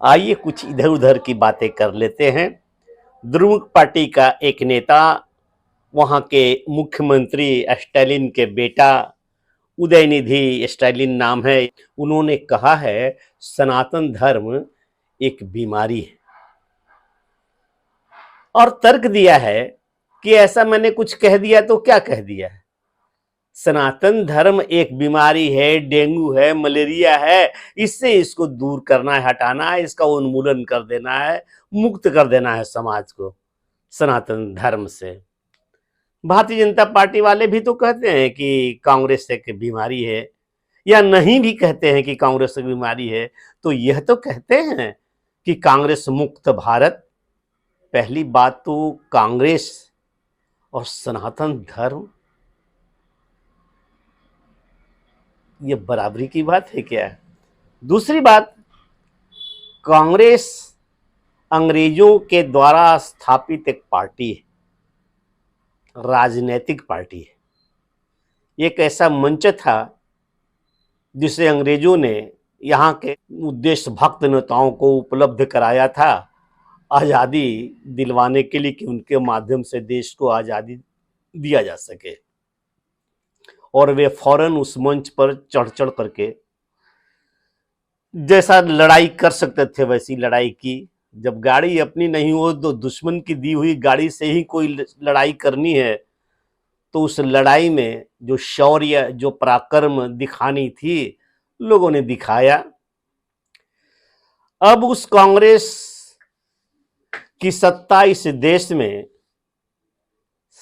आइए कुछ इधर उधर की बातें कर लेते हैं। द्रमुक पार्टी का एक नेता, वहां के मुख्यमंत्री स्टालिन के बेटा, उदयनिधि स्टालिन नाम है, उन्होंने कहा है सनातन धर्म एक बीमारी है और तर्क दिया है कि ऐसा मैंने कुछ कह दिया तो क्या कह दिया है। सनातन धर्म एक बीमारी है, डेंगू है, मलेरिया है, इससे इसको दूर करना है, हटाना है, इसका उन्मूलन कर देना है, मुक्त कर देना है समाज को सनातन धर्म से। भारतीय जनता पार्टी वाले भी तो कहते हैं कि कांग्रेस एक बीमारी है, या नहीं भी कहते हैं कि कांग्रेस एक बीमारी है तो यह तो कहते हैं कि कांग्रेस मुक्त भारत। पहली बात तो कांग्रेस और सनातन धर्म ये बराबरी की बात है क्या? दूसरी बात, कांग्रेस अंग्रेजों के द्वारा स्थापित एक पार्टी है, राजनीतिक पार्टी है। एक ऐसा मंच था जिसे अंग्रेजों ने यहाँ के उद्देश्य भक्त नेताओं को उपलब्ध कराया था आज़ादी दिलवाने के लिए, कि उनके माध्यम से देश को आज़ादी दिया जा सके। और वे फौरन उस मंच पर चढ़ चढ़ करके जैसा लड़ाई कर सकते थे वैसी लड़ाई की। जब गाड़ी अपनी नहीं हो तो दुश्मन की दी हुई गाड़ी से ही कोई लड़ाई करनी है, तो उस लड़ाई में जो शौर्य, जो पराक्रम दिखानी थी, लोगों ने दिखाया। अब उस कांग्रेस की सत्ता इस देश में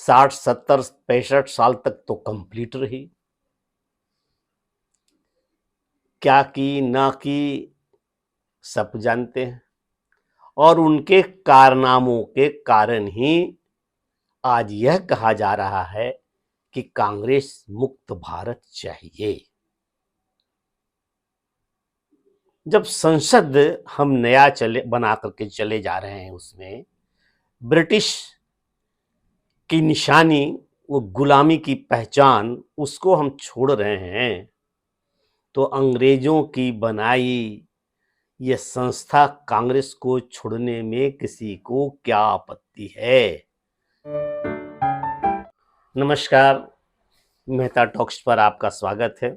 60, 70, 65 साल तक तो कंप्लीट रही। क्या की ना की सब जानते हैं, और उनके कारनामों के कारण ही आज यह कहा जा रहा है कि कांग्रेस मुक्त भारत चाहिए। जब संसद हम नया बना करके चले जा रहे हैं, उसमें ब्रिटिश की निशानी, वो गुलामी की पहचान, उसको हम छोड़ रहे हैं, तो अंग्रेजों की बनाई ये संस्था कांग्रेस को छोड़ने में किसी को क्या आपत्ति है? नमस्कार, मेहता टॉक्स पर आपका स्वागत है।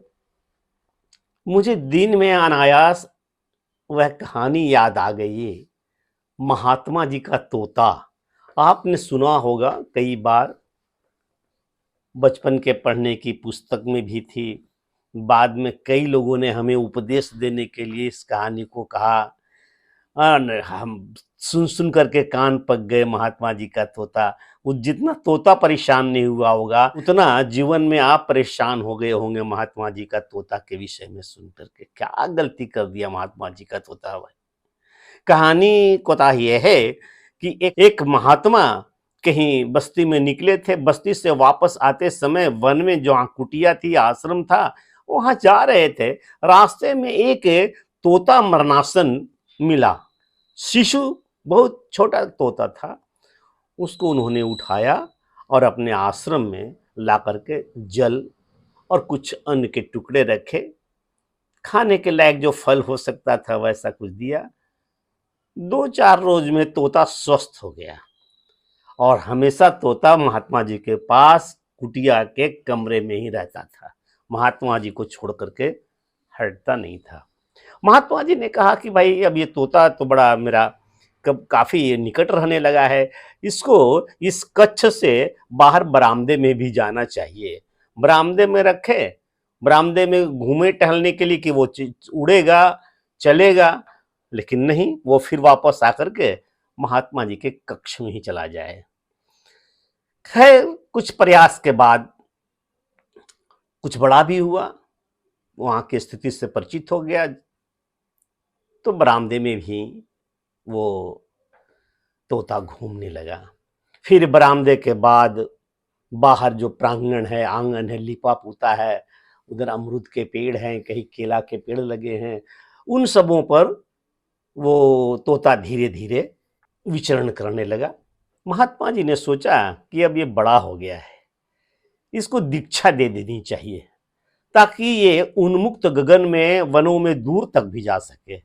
मुझे दिन में अनायास वह कहानी याद आ गई है, महात्मा जी का तोता। आपने सुना होगा कई बार, बचपन के पढ़ने की पुस्तक में भी थी, बाद में कई लोगों ने हमें उपदेश देने के लिए इस कहानी को कहा, हम सुन सुन करके कान पक गए। महात्मा जी का तोता, वो जितना तोता परेशान नहीं हुआ होगा उतना जीवन में आप परेशान हो गए होंगे महात्मा जी का तोता के विषय में सुन करके। क्या गलती कर दिया महात्मा जी का तोता? कहानी कोता यह है कि एक महात्मा कहीं बस्ती में निकले थे, बस्ती से वापस आते समय वन में जहाँ कुटिया थी, आश्रम था, वहां जा रहे थे। रास्ते में एक तोता मरणासन मिला, शिशु, बहुत छोटा तोता था। उसको उन्होंने उठाया और अपने आश्रम में ला करके जल और कुछ अन्न के टुकड़े रखे, खाने के लायक जो फल हो सकता था वैसा कुछ दिया। 2-4 रोज में तोता स्वस्थ हो गया और हमेशा तोता महात्मा जी के पास कुटिया के कमरे में ही रहता था, महात्मा जी को छोड़ करके हटता नहीं था। महात्मा जी ने कहा कि भाई अब ये तोता तो बड़ा मेरा काफी निकट रहने लगा है, इसको इस कक्ष से बाहर बरामदे में भी जाना चाहिए। बरामदे में रखे, बरामदे में घूमे टहलने के लिए कि वो उड़ेगा चलेगा, लेकिन नहीं, वो फिर वापस आकर के महात्मा जी के कक्ष में ही चला जाए। खैर कुछ प्रयास के बाद कुछ बड़ा भी हुआ, वहां की स्थिति से परिचित हो गया, तो बरामदे में भी वो तोता घूमने लगा। फिर बरामदे के बाद बाहर जो प्रांगण है, आंगन है, लिपा पुता है, उधर अमरूद के पेड़ हैं, कहीं केला के पेड़ लगे हैं, उन सबों पर वो तोता धीरे धीरे विचरण करने लगा। महात्मा जी ने सोचा कि अब ये बड़ा हो गया है, इसको दीक्षा दे देनी चाहिए ताकि ये उन्मुक्त गगन में, वनों में दूर तक भी जा सके।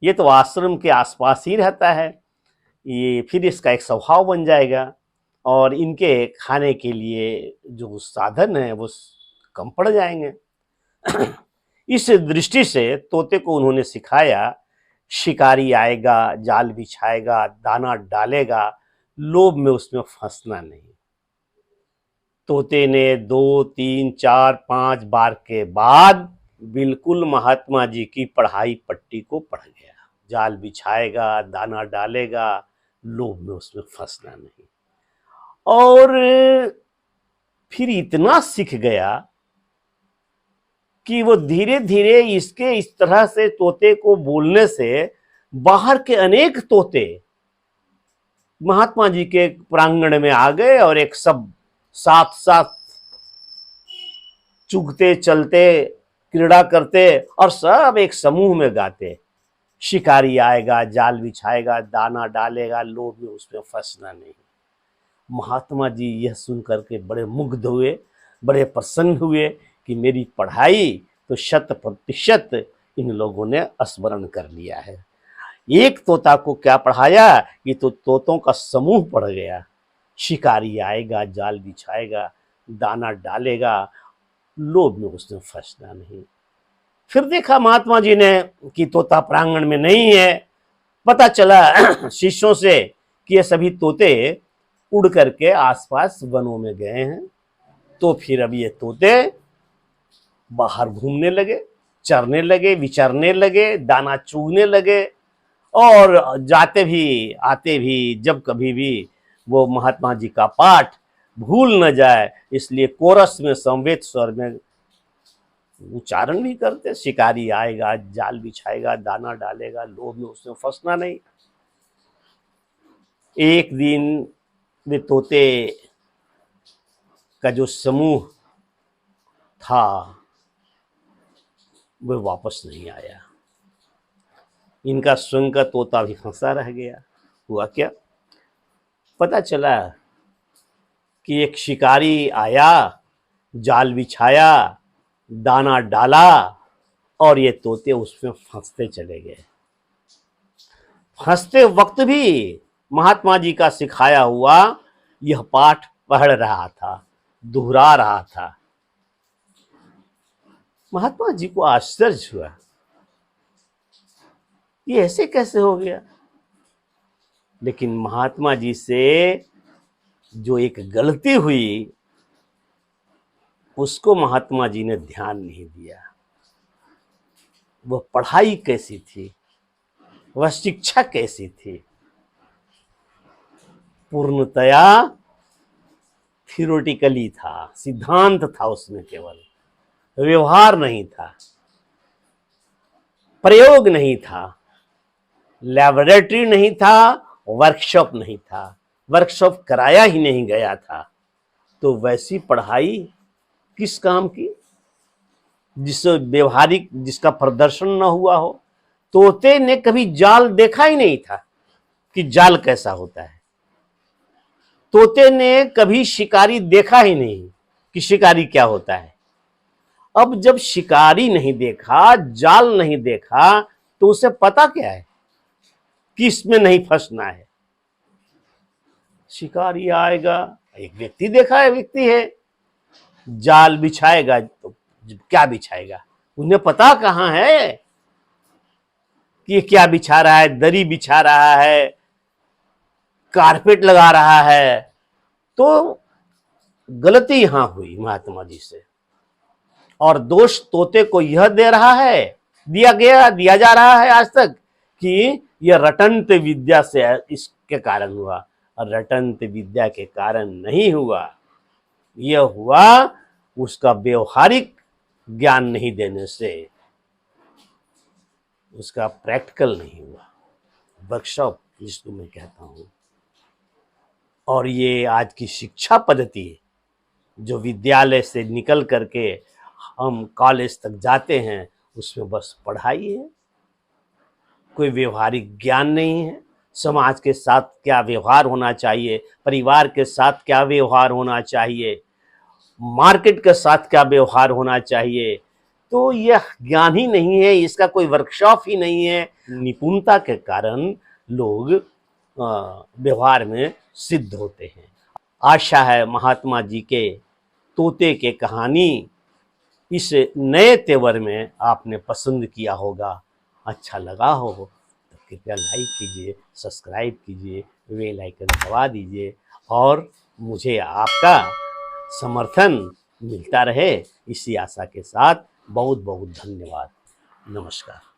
ये तो आश्रम के आसपास ही रहता है, ये फिर इसका एक स्वभाव बन जाएगा और इनके खाने के लिए जो साधन है वो कम पड़ जाएंगे। इस दृष्टि से तोते को उन्होंने सिखाया, शिकारी आएगा, जाल बिछाएगा, दाना डालेगा, लोभ में उसमें फंसना नहीं। तोते ने 2, 3, 4, 5 बार के बाद बिल्कुल महात्मा जी की पढ़ाई पट्टी को पढ़ गया। जाल बिछाएगा, दाना डालेगा, लोभ में उसमें फंसना नहीं। और फिर इतना सीख गया कि वो धीरे धीरे इसके इस तरह से तोते को बोलने से बाहर के अनेक तोते महात्मा जी के प्रांगण में आ गए और एक सब साथ साथ चुगते चलते क्रीड़ा करते और सब एक समूह में गाते, शिकारी आएगा, जाल बिछाएगा, दाना डालेगा, लोभ में उसमें फंसना नहीं। महात्मा जी यह सुनकर के बड़े मुग्ध हुए, बड़े प्रसन्न हुए कि मेरी पढ़ाई तो 100% इन लोगों ने स्मरण कर लिया है। एक तोता को क्या पढ़ाया, ये तो तोतों का समूह पढ़ गया। शिकारी आएगा, जाल बिछाएगा, दाना डालेगा, लोभ में उसने फंसना नहीं। फिर देखा महात्मा जी ने कि तोता प्रांगण में नहीं है। पता चला शिष्यों से कि ये सभी तोते उड़ करके आसपास वनों में गए हैं। तो फिर अब ये तोते बाहर घूमने लगे, चरने लगे, विचरने लगे, दाना चुगने लगे और जाते भी आते भी जब कभी भी वो महात्मा जी का पाठ भूल न जाए इसलिए कोरस में समवेत स्वर में उच्चारण भी करते, शिकारी आएगा, जाल बिछाएगा, दाना डालेगा, लोभ में उसमें फंसना नहीं। एक दिन वे तोते का जो समूह था वह वापस नहीं आया। इनका स्वयं का तोता भी फंसा रह गया। हुआ क्या, पता चला कि एक शिकारी आया, जाल बिछाया, दाना डाला और ये तोते उसमें फंसते चले गए। फंसते वक्त भी महात्मा जी का सिखाया हुआ यह पाठ पढ़ रहा था, दोहरा रहा था। महात्मा जी को आश्चर्य हुआ, ये ऐसे कैसे हो गया। लेकिन महात्मा जी से जो एक गलती हुई उसको महात्मा जी ने ध्यान नहीं दिया। वह पढ़ाई कैसी थी, वह शिक्षा कैसी थी, पूर्णतया थियोरेटिकली था, सिद्धांत था उसमें, केवल व्यवहार नहीं था, प्रयोग नहीं था, लैबोरेटरी नहीं था, वर्कशॉप नहीं था, वर्कशॉप कराया ही नहीं गया था। तो वैसी पढ़ाई किस काम की जिससे व्यवहारिक, जिसका प्रदर्शन न हुआ हो। तोते ने कभी जाल देखा ही नहीं था कि जाल कैसा होता है। तोते ने कभी शिकारी देखा ही नहीं कि शिकारी क्या होता है। अब जब शिकारी नहीं देखा, जाल नहीं देखा, तो उसे पता क्या है कि इसमें नहीं फंसना है। शिकारी आएगा, एक व्यक्ति देखा है, व्यक्ति है, जाल बिछाएगा तो क्या बिछाएगा, उन्हें पता कहां है कि ये क्या बिछा रहा है, दरी बिछा रहा है, कारपेट लगा रहा है। तो गलती यहां हुई महात्मा जी से, और दोष तोते को यह दे रहा है, दिया जा रहा है आज तक कि यह रटंत विद्या से इसके कारण हुआ। और रटंत विद्या के कारण नहीं हुआ, यह हुआ उसका व्यवहारिक ज्ञान नहीं देने से, उसका प्रैक्टिकल नहीं हुआ, वर्कशॉप जिसको मैं कहता हूं। और ये आज की शिक्षा पद्धति जो विद्यालय से निकल करके हम कॉलेज तक जाते हैं, उसमें बस पढ़ाई है, कोई व्यवहारिक ज्ञान नहीं है। समाज के साथ क्या व्यवहार होना चाहिए, परिवार के साथ क्या व्यवहार होना चाहिए, मार्केट के साथ क्या व्यवहार होना चाहिए, तो यह ज्ञान ही नहीं है, इसका कोई वर्कशॉप ही नहीं है। निपुणता के कारण लोग व्यवहार में सिद्ध होते हैं। आशा है महात्मा जी के तोते के कहानी इस नए तेवर में आपने पसंद किया होगा, अच्छा लगा हो तो कृपया लाइक कीजिए, सब्सक्राइब कीजिए, बेल आइकन दबा दीजिए और मुझे आपका समर्थन मिलता रहे, इसी आशा के साथ बहुत बहुत धन्यवाद। नमस्कार।